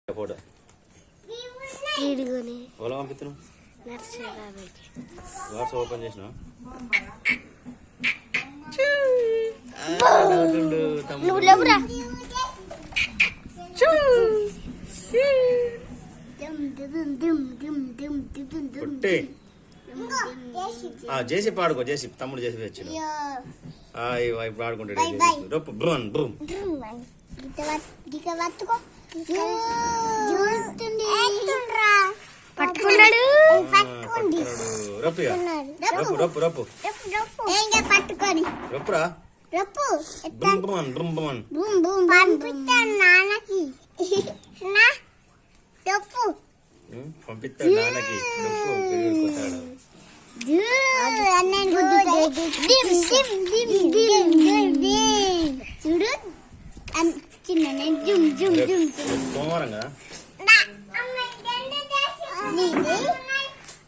Photo ఎవరు పంపిస్తున్నావు? WhatsApp open చేసినా చేసి పాడుకో. చేసి తమ్ముడు చేసి వచ్చిన ఇప్పుడు ఆడుకుంటాడు. రొప్పు బ్రూన్ బ్రూమ్ పట్టుకున్నాడు. రప్పు రప్పు రప్పు రప్పురా బ్రూమ్ బ్రూమ్ నాన్నకి పంపిస్తాడు నాన్నకి. చూడు చిన్న సోమవారం కదా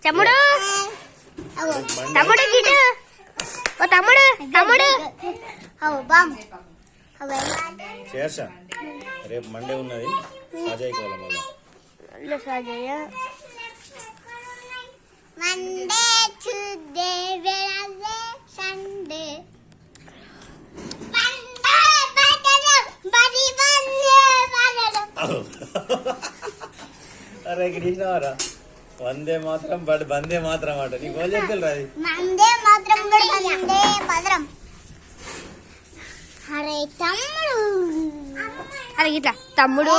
తమ్ముడు తమ్ముడు గిడు ఓ తమ్ముడు తమ్ముడు చేర్చా. రేపు మండే ఉన్నది. సాజయ్ కోలం మళ్ళీ సాజయ్య మండే ట్యూస్డే వెడ్నెస్డే సండే అరే కృష్ణవారా వందే మాత్రం బట్ బందే మాత్రం అంట. నీకు వాళ్ళు చెప్తారు రాది వందే మాత్రం వందే మాత్రం. అరే తమ్ముడు అరే ఇట్లా తమ్ముడు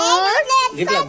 ఇట్లా